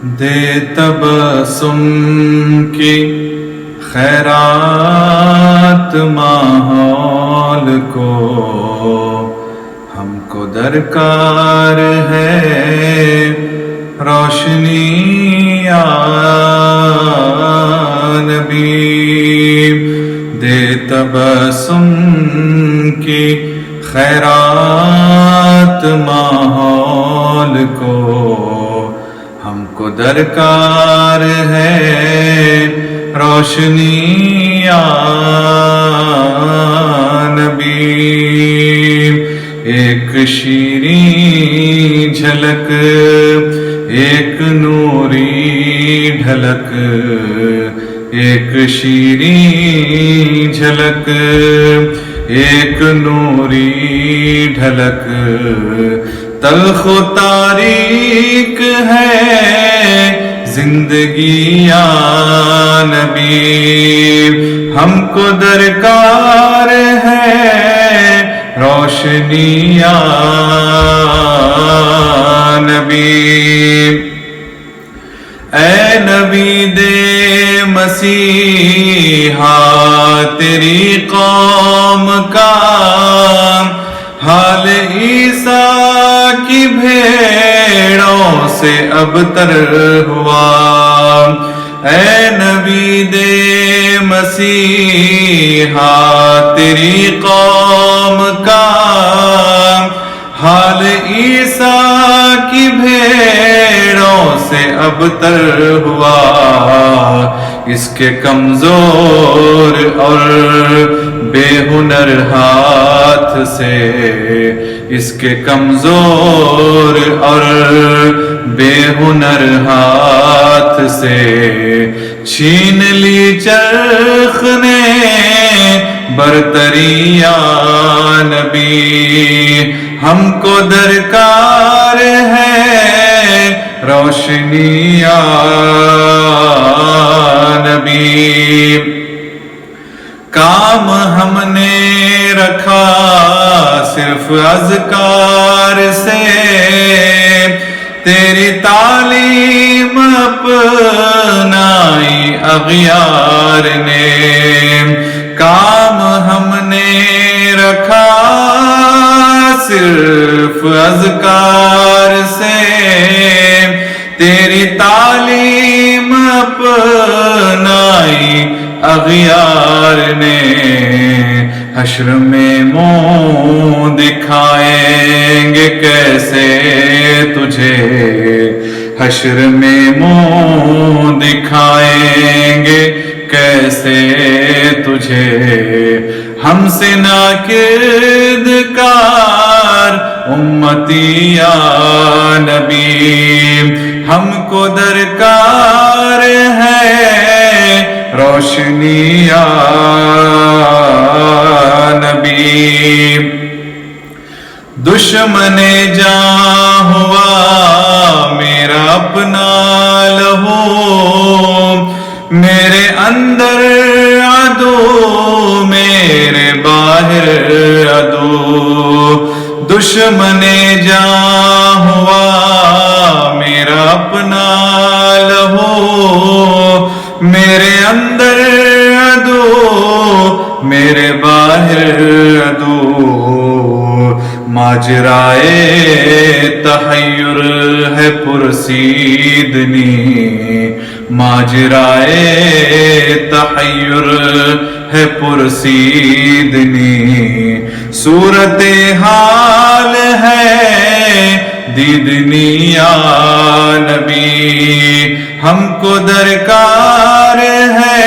دے تبسم کی خیرات ماحول کو، ہم کو درکار ہے روشنی یا نبی۔ دے تبسم کی خیرات ماحول کو، ہم کو درکار ہے روشنی یا نبی۔ ایک شیریں جھلک، ایک نوری ڈھلک، ایک شیریں جھلک، ایک نوری ڈھلک، تلخ و تاریک ہے زندگی یا نبی۔ ہم کو درکار ہے روشنی یا نبی۔ اے نبی دے مسیحا تیری قوم کا حال عیسیٰ کی بھیڑوں سے ابتر ہوا۔ اے نبی دے مسیحا تیری قوم کا حال عیسیٰ کی بھیڑوں سے ابتر ہوا۔ اس کے کمزور اور بے ہنر ہاتھ سے، اس کے کمزور اور بے ہنر ہاتھ سے چھین لی چرخ نے برتری یا نبی۔ ہم کو درکار ہے روشنی یا نبی۔ کام ہم نے رکھا صرف اذکار سے، تیری تعلیم اپنائی اغیار نے۔ کام ہم نے رکھا صرف اذکار سے، تیری تعلیم اپنائی اغیار نے۔ حشر میں منہ دکھائیں گے کیسے تجھے، حشر میں منہ دکھائیں گے کیسے تجھے۔ ہم سے ناکردگار امتی یا نبی۔ ہم کو درکار ہے روشنی یا نبی۔ دشمن جاں ہوا میرا اپنا لہو، میرے اندر عدو میرے باہر عدو۔ دشمن جاں ہوا میرا اپنا لہو، میرے اندر عدو میرے باہر عدو۔ ماجرائے تحیر ہے پرسیدنی، ماجرائے تحیر ہے پرسیدنی۔ صورتحال ہے دیدنی یا نبی۔ ہم کو درکار ہے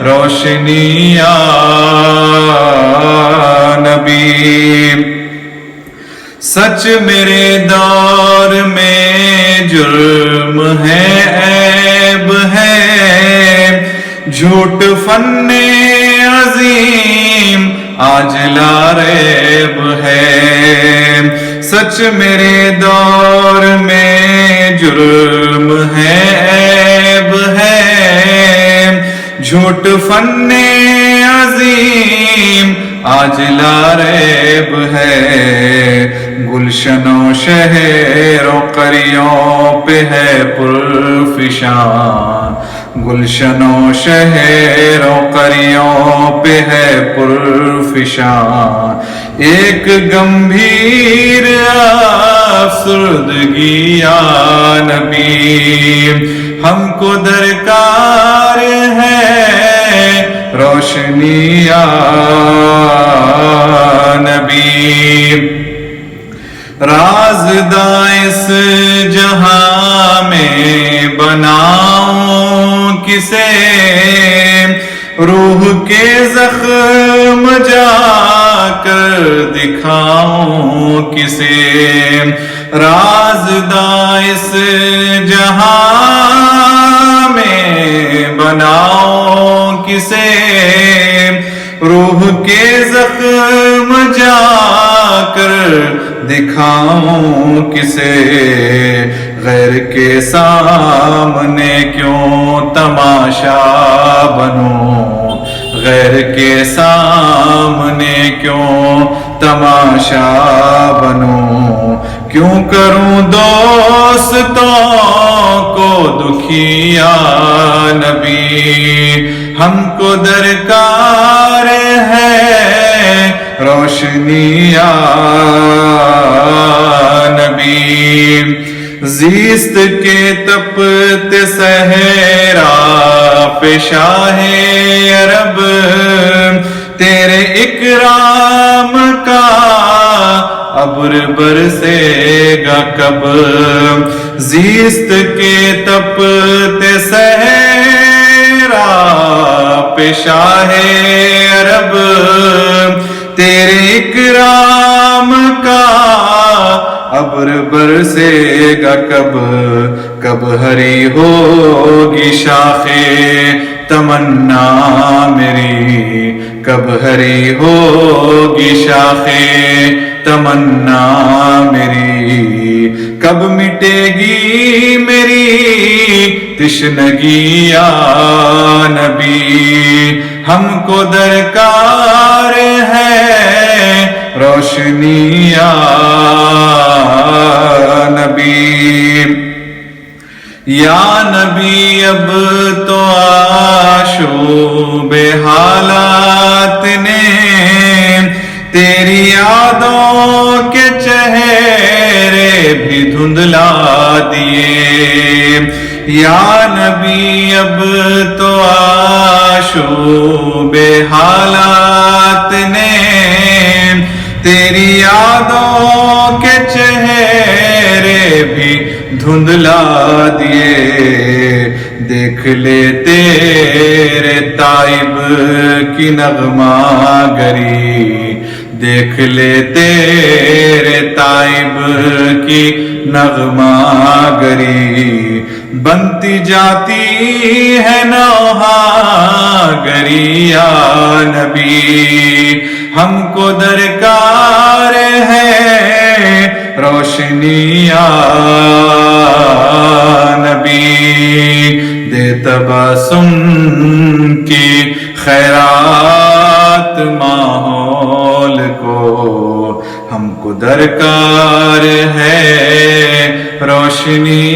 روشنی یا نبی۔ سچ میرے دور میں جرم ہے، عیب ہے، جھوٹ فن عظیم آج لا ریب ہے۔ سچ میرے دور میں جرم ہے، عیب ہے، جھوٹ فن عظیم آج لا ریب ہے۔ گلشنوں شہروں قریوں پہ ہے پرفشاں، گلشنوں شہروں قریوں پہ ہے پرفشاں، ایک گمبھیر افسردگی یا نبی ہم کو درکار ہے، روشنی یا نبی۔ رازداں اس جہاں میں بناؤں کسے، روح کے زخم جا کر دکھاؤں کسے، رازداں اس جہاں میں بناؤں کسے، روح کے زخم جا کر دکھاؤں کسے، غیر کے سامنے کیوں تماشا بنوں، غیر کے سامنے کیوں تماشا بنوں، کیوں کروں دوستوں کو دکھی یا نبی ہم کو درکار ہے، روشنی یا نبی۔ زیست کے تپتے صحرا پہ شاہ عرب تیرے اکرام کا ابر برسے گا کب، زیست کے تپتے صحرا پہ شاہ عرب تیرے اکرام کا ابر برسے گا کب، کب ہری ہوگی شاخ تمنا میری، کب ہری ہوگی شاخ تمنا میری، کب مٹے گی میری تشنگی یا نبی ہم کو درکار ہے، روشنی یا نبی۔ یا نبی اب تو آشوب حالات نے تیری یادوں کے چہرے بھی دھندلا دیے، یا نبی اب تو آشوب حالات نے تیری یادوں کے چہرے بھی دھندلا دیے، دیکھ لے تیرے تائب کی نغمہ گری، دیکھ لے تیرے تائب کی نغمہ گری، بنتی جاتی ہے نوحہ گری یا نبی ہم کو درکار ہے، روشنی یا نبی دے تبسم کی خیرات ماحول کو ہم کو درکار ہے، روشنی